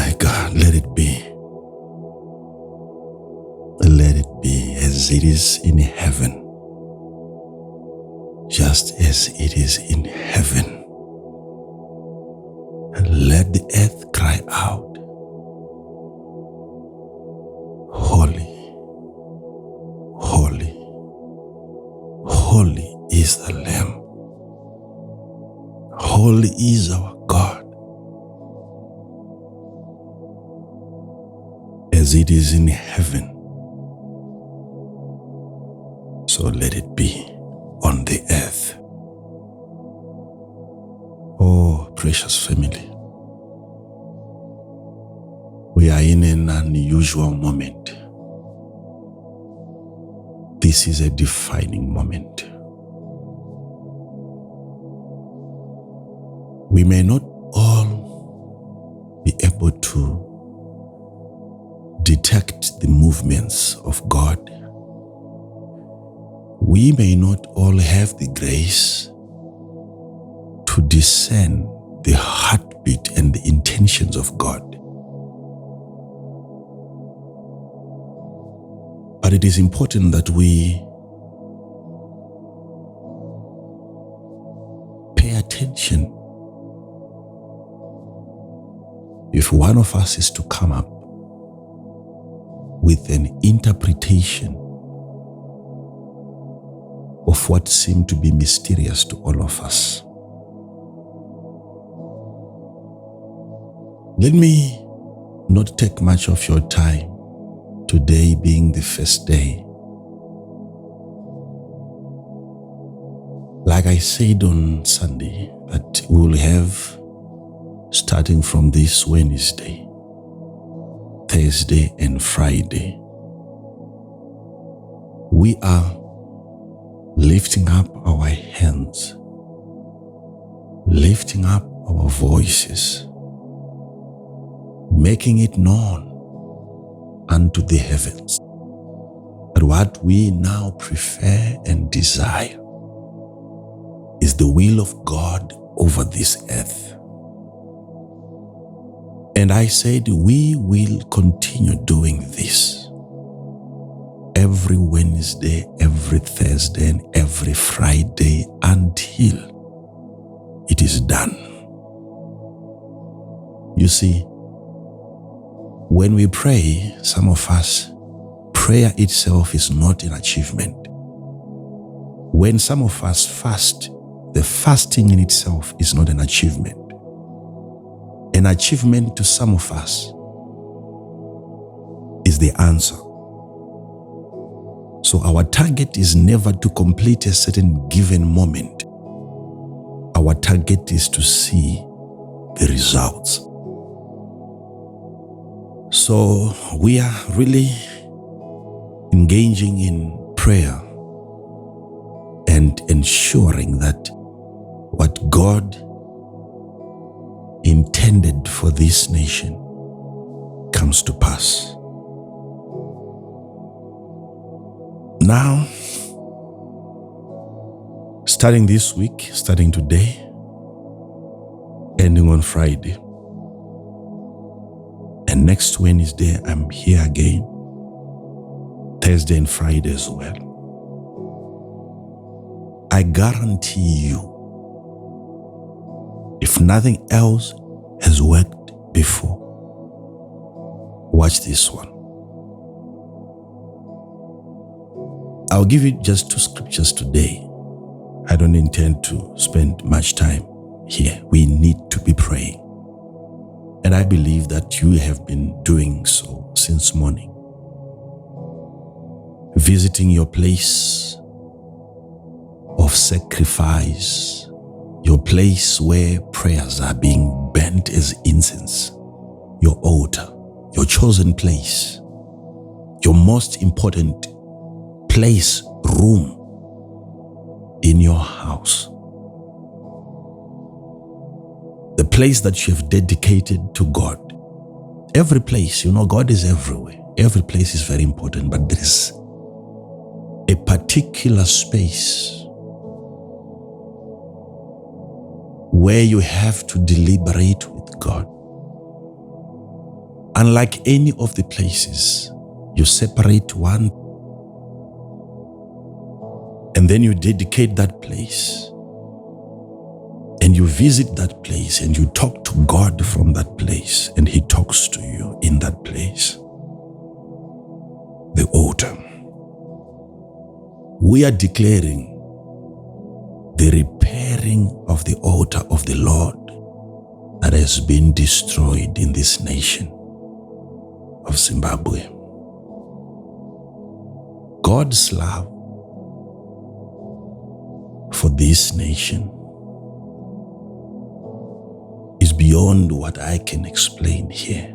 my God, let it be. Let it be as it is in heaven, just as it is in heaven. And let the earth cry out, holy, holy, holy is the Lamb. Holy is our God. As it is in heaven, so let it be on the earth. Oh, precious family, we are in an unusual moment. This is a defining moment. We may not all be able to detect the movements of God. We may not all have the grace to discern the heartbeat and the intentions of God. But it is important that we pay attention. If one of us is to come up with an interpretation of what seemed to be mysterious to all of us, let me not take much of your time, today being the first day. Like I said on Sunday, that we will have, starting from this Wednesday, Thursday and Friday, we are lifting up our hands, lifting up our voices, making it known unto the heavens that what we now prefer and desire is the will of God over this earth. And I said we will continue doing this every Wednesday, every Thursday, and every Friday until it is done. You see, when we pray, some of us, prayer itself is not an achievement. When some of us fast, the fasting in itself is not an achievement. An achievement to some of us is the answer. So our target is never to complete a certain given moment. Our target is to see the results. So we are really engaging in prayer and ensuring that what God intended for this nation comes to pass. Now, starting this week, starting today, ending on Friday, and next Wednesday, I'm here again, Thursday and Friday as well. I guarantee you, if nothing else has worked before, watch this one. I'll give you just 2 scriptures today. I don't intend to spend much time here. We need to be praying. And I believe that you have been doing so since morning. Visiting your place of sacrifice, your place where prayers are being burnt as incense, your altar, your chosen place, your most important place, room in your house. The place that you have dedicated to God. Every place, God is everywhere. Every place is very important, but there is a particular space where you have to deliberate with God. unlike any of the places, you separate one and then you dedicate that place and you visit that place and you talk to God from that place and He talks to you in that place. The altar. We are declaring the repairing of the altar of the Lord that has been destroyed in this nation of Zimbabwe. God's love for this nation is beyond what I can explain here.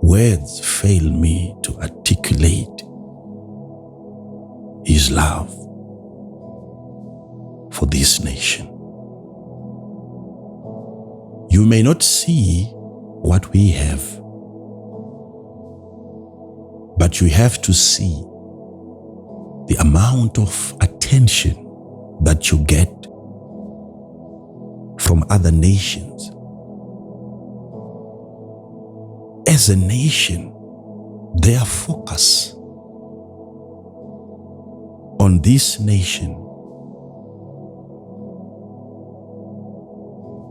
Words fail me to articulate His love for this nation. You may not see what we have, but you have to see the amount of attention that you get from other nations. As a nation, their focus on this nation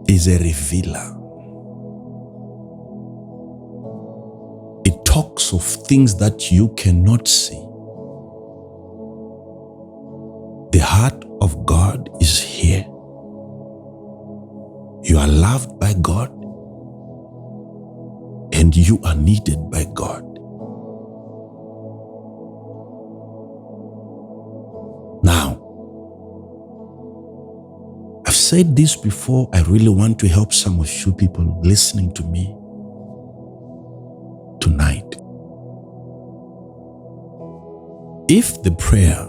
is a revealer. It talks of things that you cannot see. The heart of God is here. You are loved by God and you are needed by God. Now, I've said this before. I really want to help some of you people listening to me tonight. If the prayer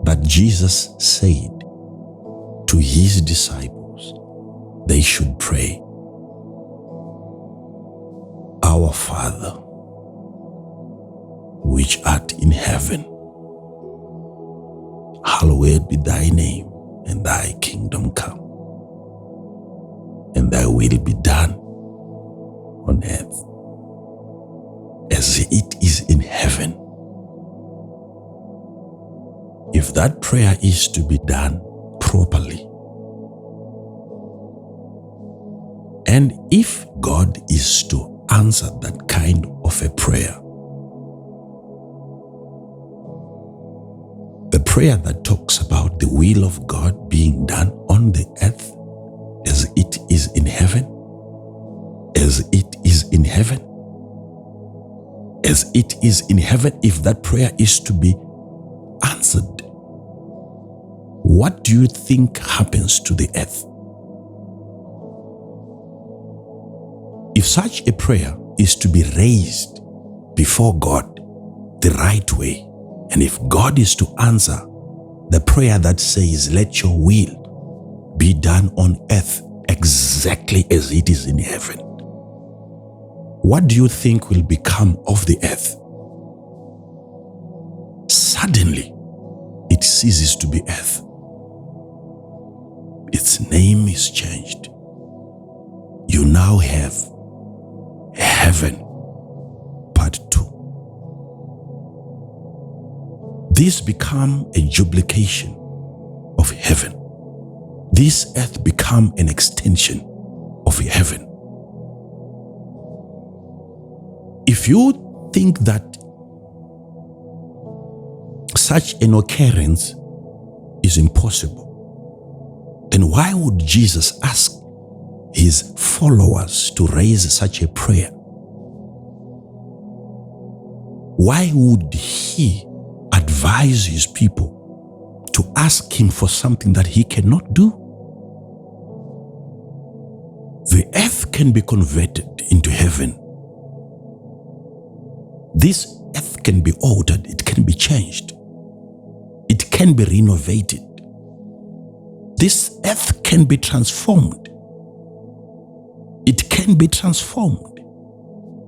that Jesus said to His disciples they should pray, Our Father, which art in heaven, hallowed be thy name, and thy kingdom come, and thy will be done on earth as it is in heaven. If that prayer is to be done properly, and if God is to answer that kind of a prayer, the prayer that talks about the will of God being done on the earth as it is in heaven, as it is in heaven, as it is in heaven, if that prayer is to be answered, what do you think happens to the earth? If such a prayer is to be raised before God the right way, and if God is to answer the prayer that says, let your will be done on earth exactly as it is in heaven, what do you think will become of the earth? Suddenly, it ceases to be earth. Its name is changed. You now have heaven, part 2. This become a duplication of heaven. This earth become an extension of heaven. If you think that such an occurrence is impossible, then why would Jesus ask His followers to raise such a prayer? Why would He advise His people to ask Him for something that He cannot do? The earth can be converted into heaven. This earth can be altered, it can be changed, it can be renovated. This earth can be transformed. It can be transformed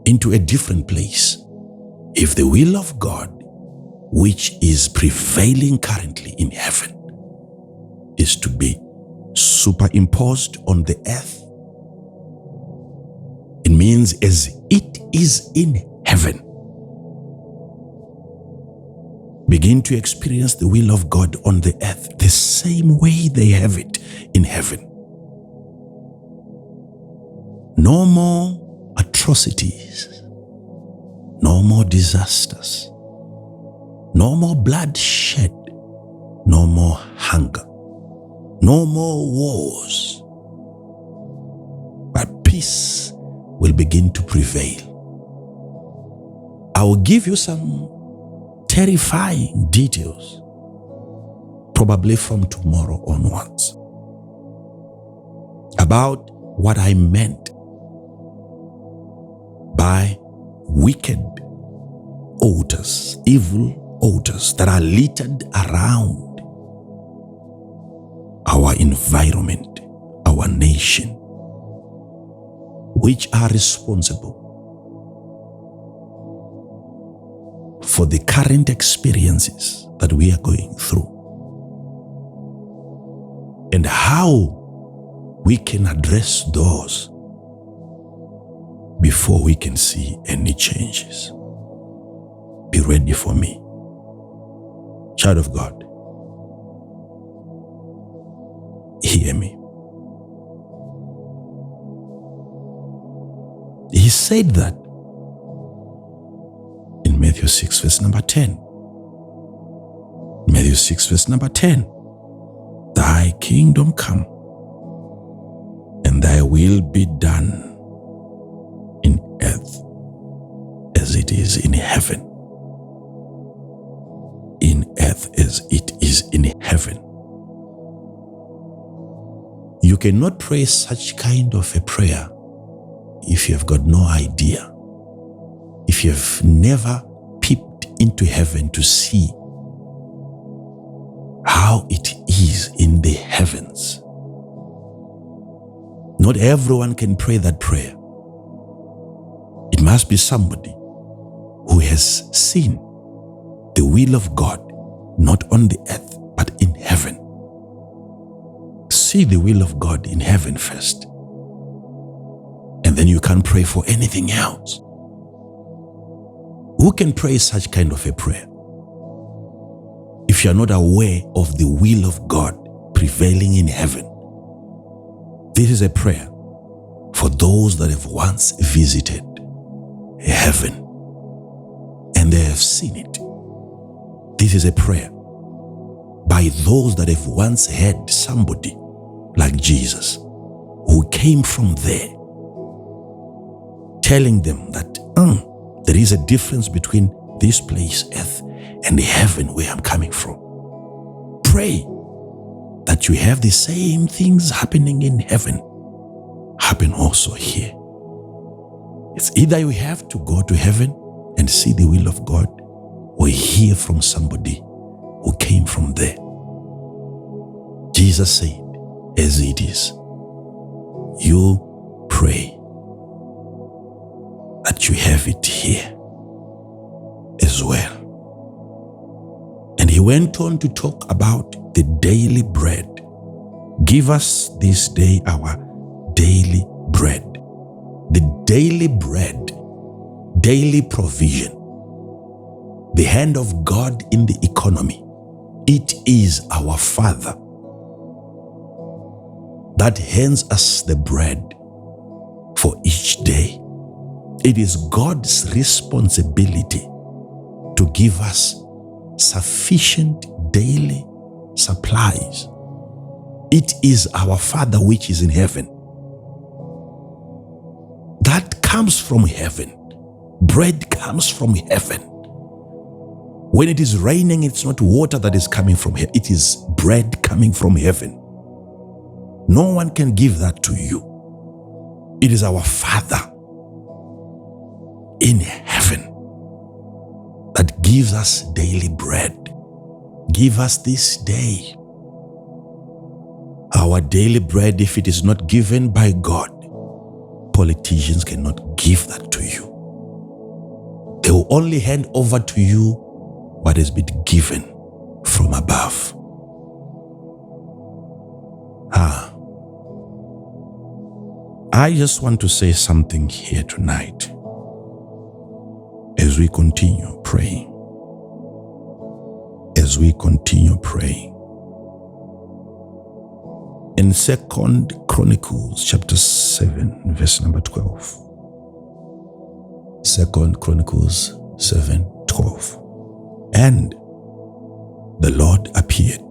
into a different place if the will of God, which is prevailing currently in heaven, is to be superimposed on the earth. It means as it is in heaven. Begin to experience the will of God on the earth the same way they have it in heaven. No more atrocities, no more disasters, no more bloodshed, no more hunger, no more wars, but peace will begin to prevail. I will give you some terrifying details, probably from tomorrow onwards, about what I meant by wicked altars, evil altars that are littered around our environment, our nation, which are responsible for the current experiences that we are going through, and how we can address those before we can see any changes. Be ready for me. Child of God, hear me. He said that in Matthew 6 verse number 10. Matthew 6 verse number 10. Thy kingdom come, and thy will be done in earth as it is in heaven. In earth as it is in heaven. You cannot pray such kind of a prayer if you have got no idea, if you have never peeped into heaven to see how it is in the heavens. Not everyone can pray that prayer. It must be somebody who has seen the will of God, not on the earth, but in heaven. See the will of God in heaven first, and then you can pray for anything else. Who can pray such kind of a prayer if you are not aware of the will of God prevailing in heaven? This is a prayer for those that have once visited heaven and they have seen it. This is a prayer by those that have once had somebody like Jesus who came from there, telling them that there is a difference between this place, earth, and the heaven where I'm coming from. Pray that you have the same things happening in heaven happen also here. It's either you have to go to heaven and see the will of God, or hear from somebody who came from there. Jesus said, as it is, you pray that you have it here as well. And he went on to talk about the daily bread. Give us this day our daily bread. The daily bread, daily provision, the hand of God in the economy. It is our Father that hands us the bread for each day. It is God's responsibility to give us sufficient daily supplies. It is our Father which is in heaven. That comes from heaven. Bread comes from heaven. When it is raining, it's not water that is coming from here. It is bread coming from heaven. No one can give that to you. It is our Father in heaven that gives us daily bread. Give us this day our daily bread. If it is not given by God, politicians cannot give that to you. They will only hand over to you what has been given from above. I just want to say something here tonight as we continue praying. As we continue praying. In 2 Chronicles chapter 7, verse number 12. 2 Chronicles 7:12. And the Lord appeared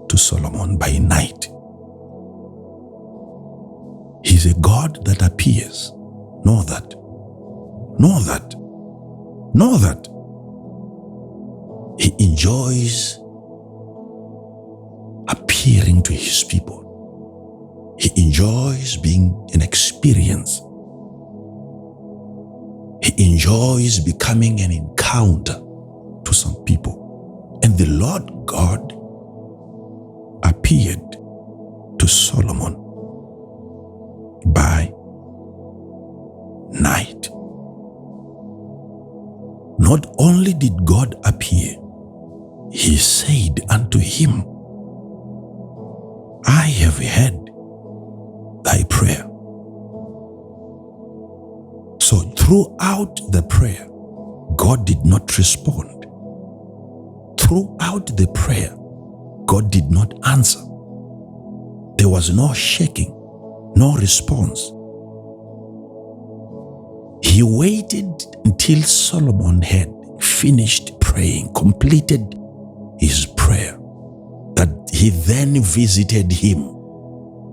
to Solomon by night. He's a God that appears. Know that. Know that. Know that. He enjoys appearing to his people. He enjoys being an experience. He enjoys becoming an encounter to some people. And the Lord God appeared to Solomon by night. Not only did God appear, he said unto him, I have heard thy prayer. So throughout the prayer, God did not respond. Throughout the prayer, God did not answer. There was no shaking, no response. He waited until Solomon had finished praying, completed his prayer, that he then visited him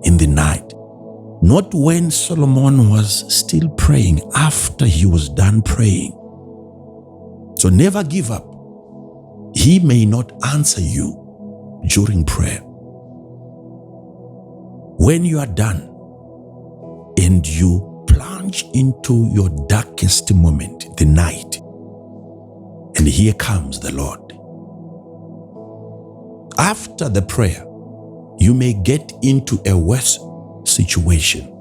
in the night. Not when Solomon was still praying, after he was done praying. So never give up. He may not answer you during prayer. When you are done and you plunge into your darkest moment, the night, and here comes the Lord. After the prayer, you may get into a worse situation.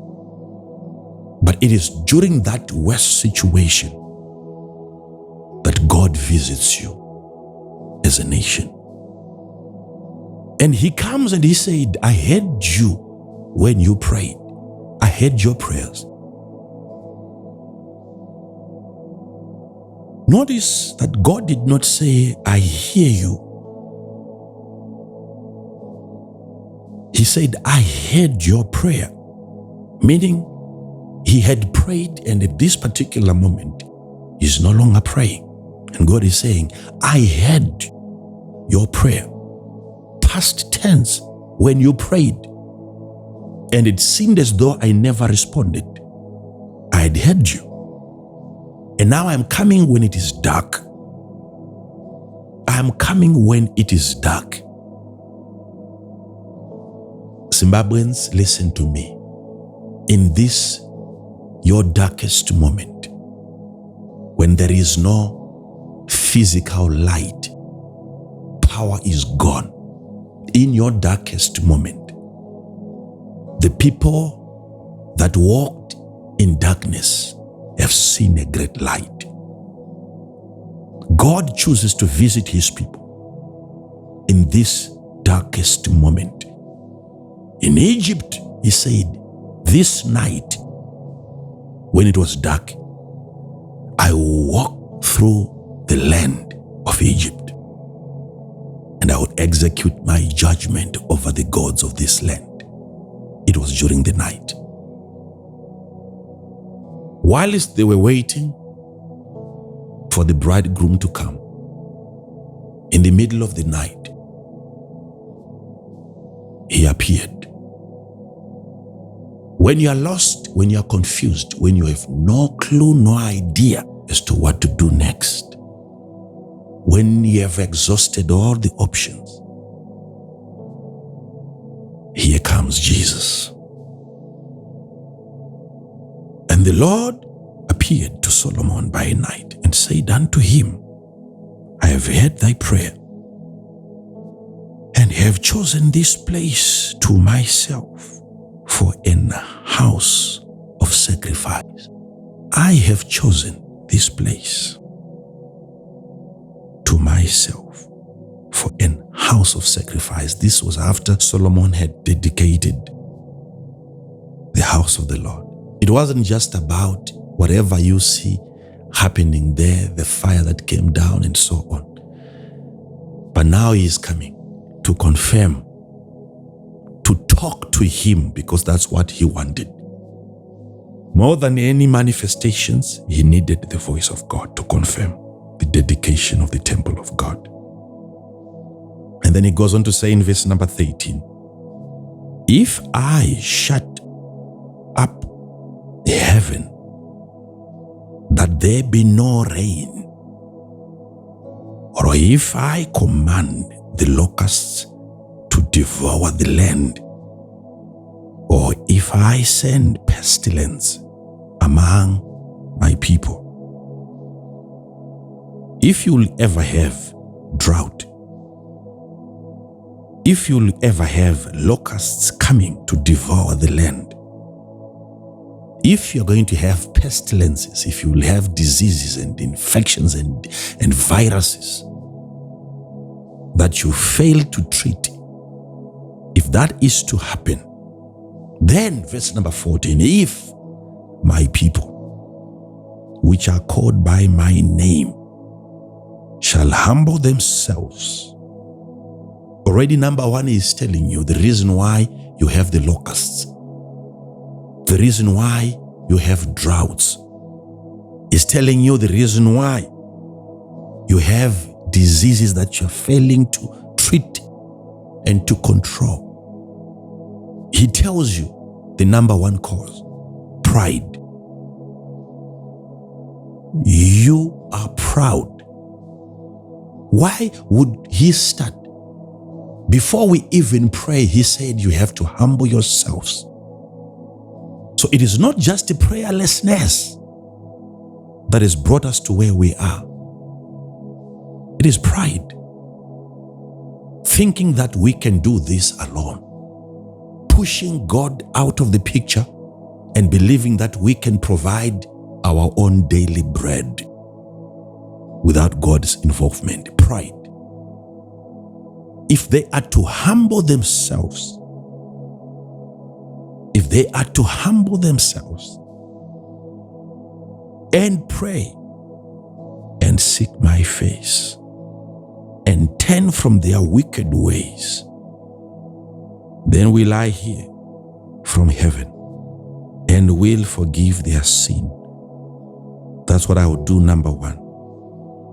But it is during that worst situation that God visits you as a nation. And he comes and he said, I heard you when you prayed. I heard your prayers. Notice that God did not say, I hear you. He said, I heard your prayer. Meaning, he had prayed, and at this particular moment, he's no longer praying. And God is saying, I heard your prayer. Past tense, when you prayed, and it seemed as though I never responded. I had heard you. And now I'm coming when it is dark. I am coming when it is dark. Zimbabweans, listen to me. In this, your darkest moment, when there is no physical light, power is gone. In your darkest moment, the people that walked in darkness have seen a great light. God chooses to visit his people in this darkest moment. In Egypt, he said, this night, when it was dark, I walked through the land of Egypt, and I would execute my judgment over the gods of this land. It was during the night. Whilst they were waiting for the bridegroom to come, in the middle of the night, he appeared. When you are lost, when you are confused, when you have no clue, no idea as to what to do next, when you have exhausted all the options, here comes Jesus. And the Lord appeared to Solomon by night and said unto him, I have heard thy prayer, and have chosen this place to myself for an house of sacrifice. I have chosen this place to myself for an house of sacrifice. This was after Solomon had dedicated the house of the Lord. It wasn't just about whatever you see happening there, the fire that came down and so on. But now he is coming to confirm, to talk to him, because that's what he wanted. More than any manifestations, he needed the voice of God to confirm the dedication of the temple of God. And then he goes on to say in verse number 13, if I shut up heaven, that there be no rain, or if I command the locusts to devour the land, or if I send pestilence among my people, if you'll ever have drought, if you'll ever have locusts coming to devour the land, if you're going to have pestilences, if you'll have diseases and infections and viruses that you fail to treat, if that is to happen, then verse number 14, if my people, which are called by my name, shall humble themselves. Already number one is telling you the reason why you have the locusts. The reason why you have droughts is telling you the reason why you have diseases that you're failing to treat and to control. He tells you the number one cause, pride. You are proud. Why would he start? Before we even pray, he said you have to humble yourselves. So it is not just the prayerlessness that has brought us to where we are. It is pride. Thinking that we can do this alone. Pushing God out of the picture and believing that we can provide our own daily bread without God's involvement. Pride. If they are to humble themselves, if they are to humble themselves and pray and seek my face and turn from their wicked ways, then will I hear from heaven and will forgive their sin. That's what I will do, number one.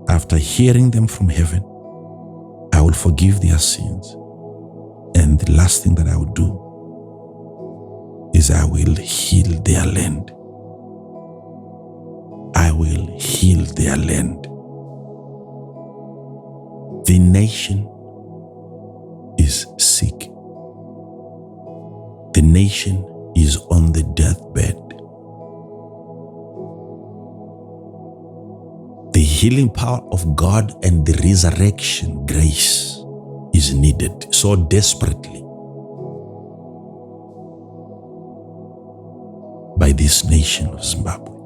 After hearing them from heaven, I will forgive their sins. And the last thing that I will do is I will heal their land. I will heal their land. The nation is sick. The nation is on the deathbed. The healing power of God and the resurrection grace is needed so desperately by this nation of Zimbabwe.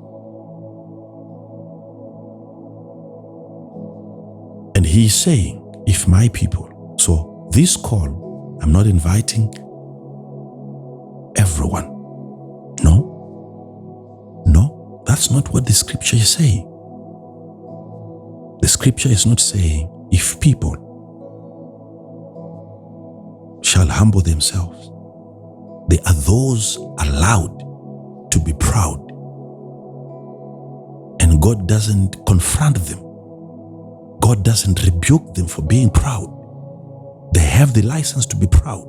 And he is saying, if my people, so this call, I'm not inviting everyone. No, that's not what the scripture is saying. The scripture is not saying, if people shall humble themselves. They are those allowed to be proud. And God doesn't confront them. God doesn't rebuke them for being proud. They have the license to be proud.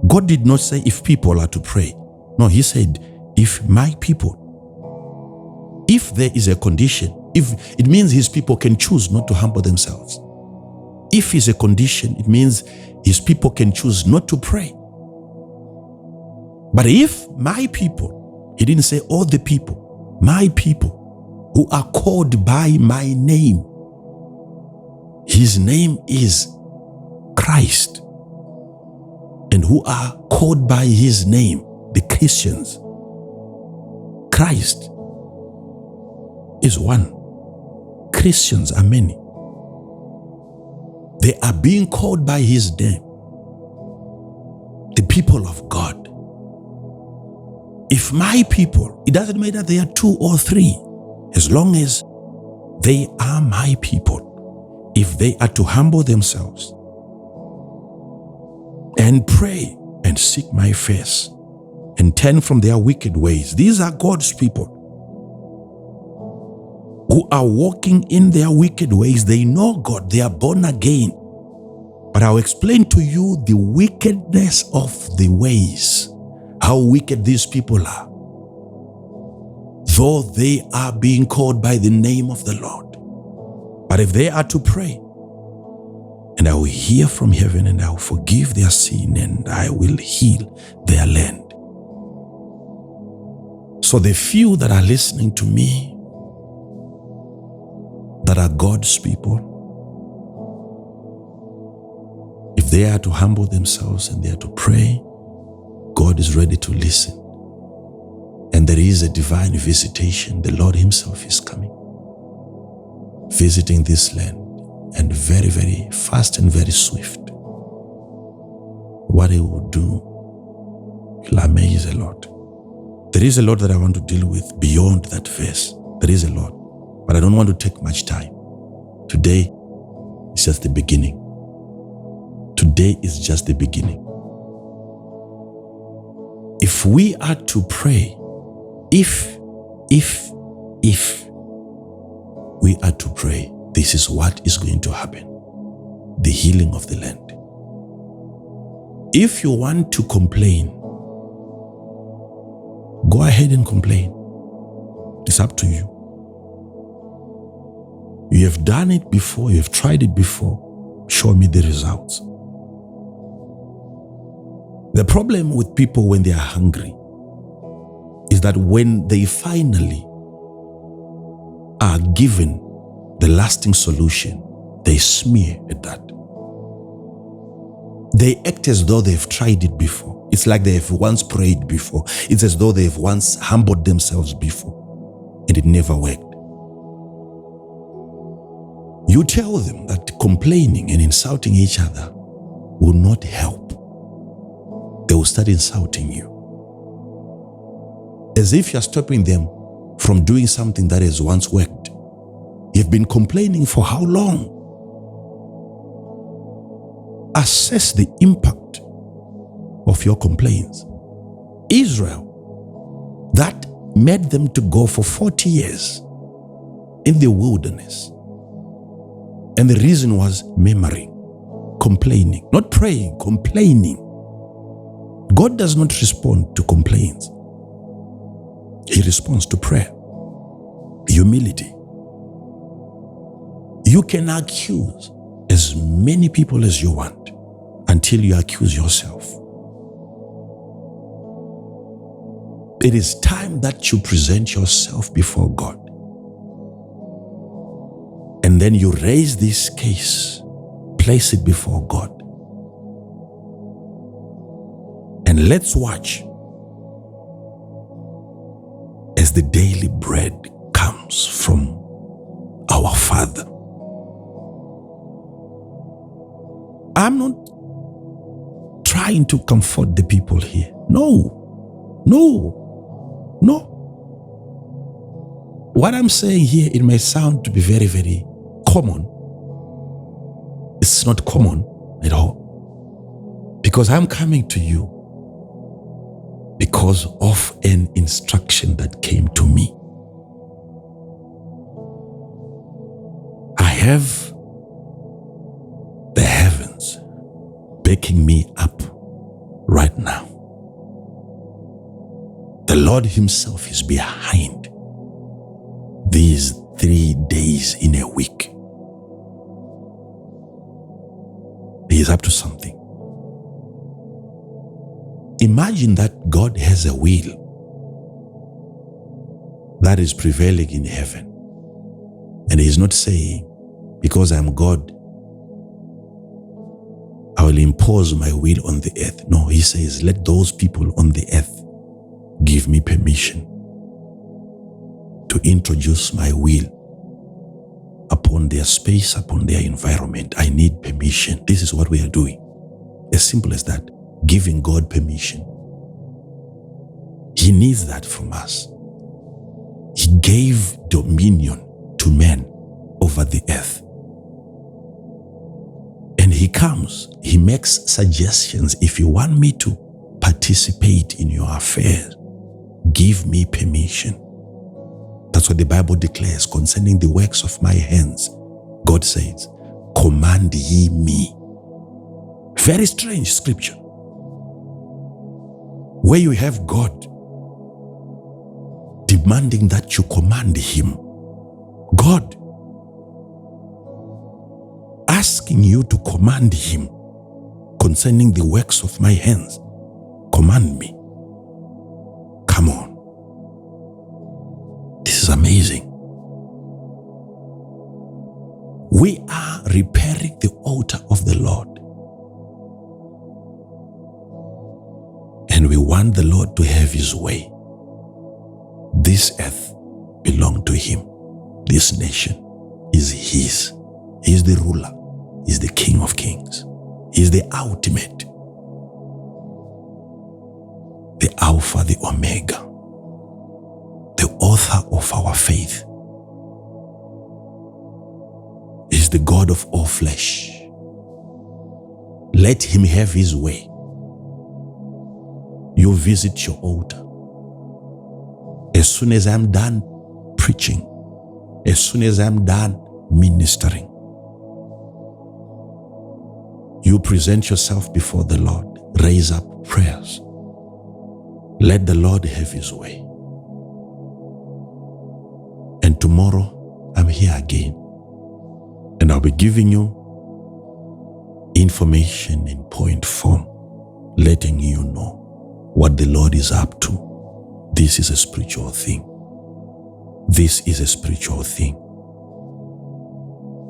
God did not say if people are to pray. No, he said, if my people, if there is a condition, if it means his people can choose not to humble themselves. If it's a condition, it means his people can choose not to pray. But if my people, he didn't say all the people, my people who are called by my name, his name is Christ, and who are called by his name, the Christians. Christ is one. Christians are many. They are being called by his name. The people of God. If my people, it doesn't matter they are 2 or 3, as long as they are my people, if they are to humble themselves and pray and seek my face and turn from their wicked ways. These are God's people who are walking in their wicked ways. They know God, they are born again. But I'll explain to you the wickedness of the ways, how wicked these people are, though they are being called by the name of the Lord. But if they are to pray, and I will hear from heaven, and I will forgive their sin, and I will heal their land. So the few that are listening to me, that are God's people, if they are to humble themselves and they are to pray, God is ready to listen. And there is a divine visitation. The Lord himself is coming, visiting this land, and very, very fast and very swift. What he will do will amaze a lot. There is a lot that I want to deal with beyond that verse. There is a lot, but I don't want to take much time. Today is just the beginning. Today is just the beginning. If we are to pray, if we are to pray, this is what is going to happen. The healing of the land. If you want to complain, go ahead and complain. It's up to you. You have done it before, you have tried it before. Show me the results. The problem with people when they are hungry is that when they finally are given the lasting solution, they smear at that. They act as though they've tried it before. It's like they have once prayed before. It's as though they've once humbled themselves before, and it never worked. You tell them that complaining and insulting each other will not help. They will start insulting you, as if you're stopping them from doing something that has once worked. You've been complaining for how long? Assess the impact of your complaints. Israel, that made them to go for 40 years in the wilderness. And the reason was murmuring, complaining, not praying, complaining. God does not respond to complaints. He responds to prayer, humility. You can accuse as many people as you want until you accuse yourself. It is time that you present yourself before God. And then you raise this case, place it before God. And let's watch as the daily bread comes from our Father. I'm not trying to comfort the people here. No. What I'm saying here, it may sound to be very, very common. It's not common at all. Because I'm coming to you because of an instruction that came to me. I have the heavens backing me up right now. The Lord himself is behind these 3 days in a week. He is up to something. Imagine that God has a will that is prevailing in heaven. And he is not saying, because I'm God, I will impose my will on the earth. No, he says, let those people on the earth give me permission to introduce my will upon their space, upon their environment. I need permission. This is what we are doing. As simple as that. Giving God permission. He needs that from us. He gave dominion to men over the earth. And he comes, he makes suggestions. If you want me to participate in your affairs, give me permission. That's what the Bible declares concerning the works of my hands. God says, command ye me. Very strange scripture. Where you have God demanding that you command him. God asking you to command him concerning the works of my hands. Command me. Come on. This is amazing. We are repairing the altar of the Lord. And we want the Lord to have his way. This earth belongs to him. This nation is his. He is the ruler. He is the King of Kings. He is the ultimate. The Alpha, the Omega. The author of our faith. He is the God of all flesh. Let him have his way. You visit your altar. As soon as I'm done preaching, as soon as I'm done ministering, you present yourself before the Lord. Raise up prayers. Let the Lord have his way. And tomorrow, I'm here again. And I'll be giving you information in point form, letting you know what the Lord is up to. This is a spiritual thing. This is a spiritual thing.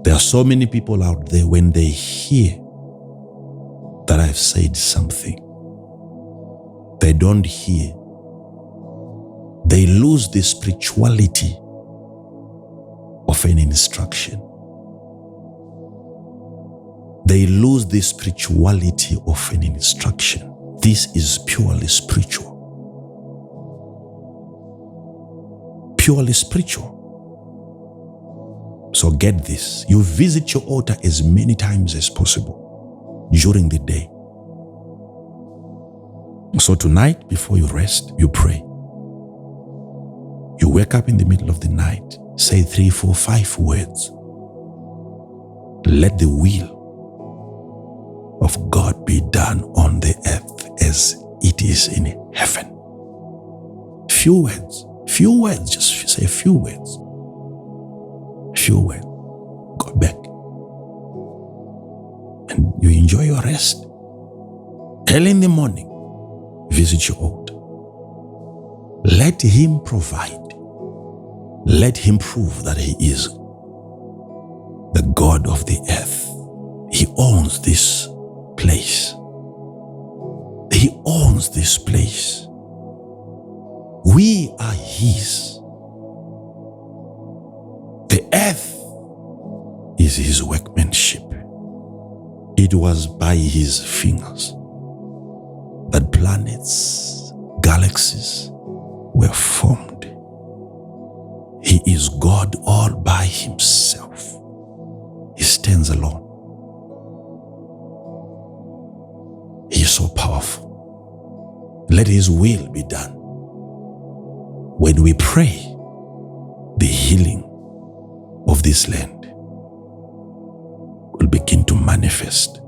There are so many people out there, when they hear that I've said something, they don't hear. They lose the spirituality of an instruction. They lose the spirituality of an instruction. This is purely spiritual. Purely spiritual. So get this. You visit your altar as many times as possible during the day. So tonight, before you rest, you pray. You wake up in the middle of the night, say 3, 4, 5 words. Let the will of God be done on the earth as it is in heaven. Few words, just say a few words. Few words. Go back. And you enjoy your rest. Early in the morning, visit your altar. Let him provide. Let him prove that he is the God of the earth. He owns this place. He owns this place. We are his. The earth is his workmanship. It was by his fingers that planets, galaxies were formed. He is God all by himself. He stands alone. He is so powerful. Let his will be done. When we pray, the healing of this land will begin to manifest.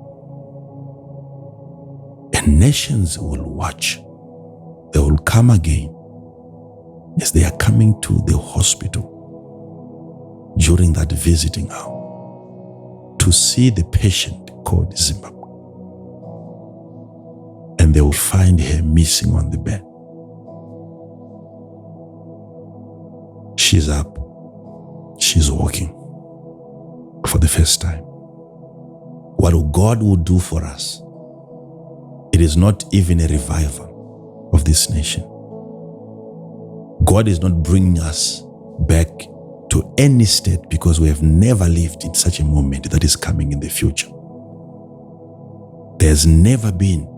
And nations will watch. They will come again as they are coming to the hospital during that visiting hour to see the patient called Zimbabwe. And they will find her missing on the bed. She's up. She's walking for the first time. What God will do for us, it is not even a revival of this nation. God is not bringing us back to any state because we have never lived in such a moment that is coming in the future. There's never been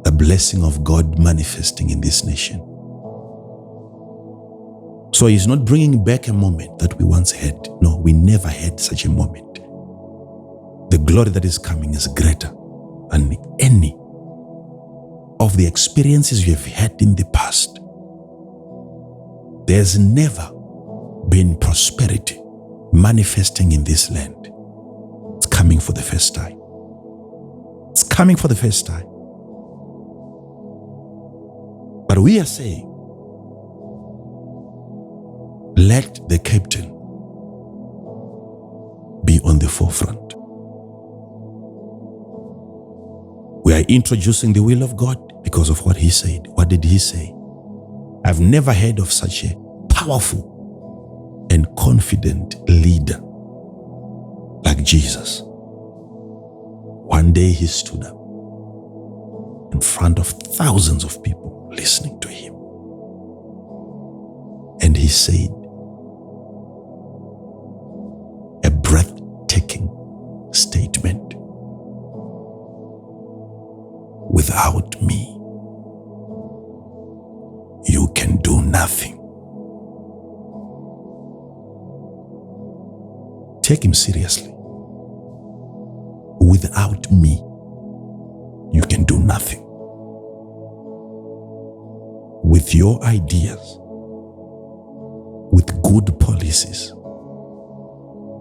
the blessing of God manifesting in this nation So he's not bringing back a moment that we once had. No, we never had such a moment. The glory that is coming is greater than any of the experiences you have had in the past. There's never been prosperity manifesting in this land. It's coming for the first time. It's coming for the first time. But we are saying, let the captain be on the forefront. We are introducing the will of God because of what he said. What did he say? I've never heard of such a powerful and confident leader like Jesus. One day he stood up in front of thousands of people listening to him. And he said a breathtaking statement. Without me, you can do nothing. Take him seriously. Without me, you can do nothing. With your ideas, with good policies,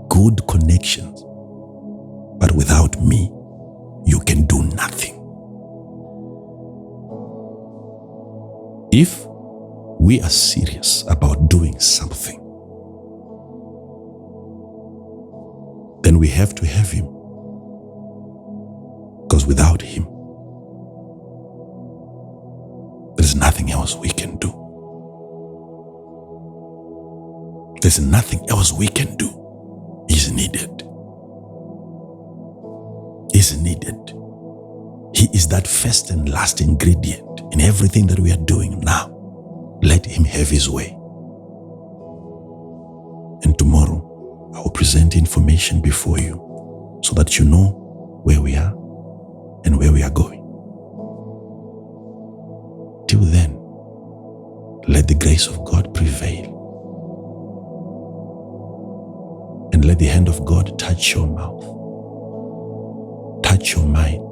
good connections, but without me, you can do nothing. If we are serious about doing something, then we have to have him. Because without him, there's nothing else we can do. There's nothing else we can do. He's needed. He's needed. He is that first and last ingredient in everything that we are doing now. Let him have his way. And tomorrow, I will present information before you so that you know where we are and where we are going. Till then, let the grace of God prevail. And let the hand of God touch your mouth, touch your mind,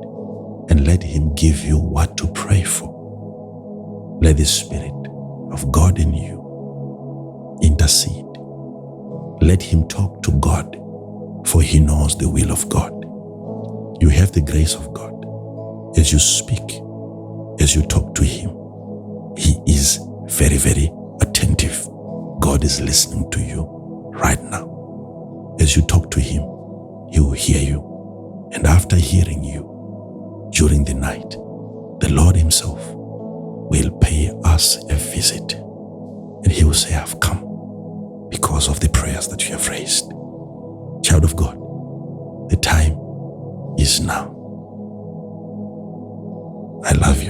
and let him give you what to pray for. Let the Spirit of God in you intercede. Let him talk to God, for he knows the will of God. You have the grace of God. As you speak, as you talk to him, he is very, very attentive. God is listening to you right now. As you talk to him, he will hear you. And after hearing you, during the night, the Lord himself will pay us a visit. And he will say, I've come because of the prayers that you have raised. Child of God, the time is now. I love you.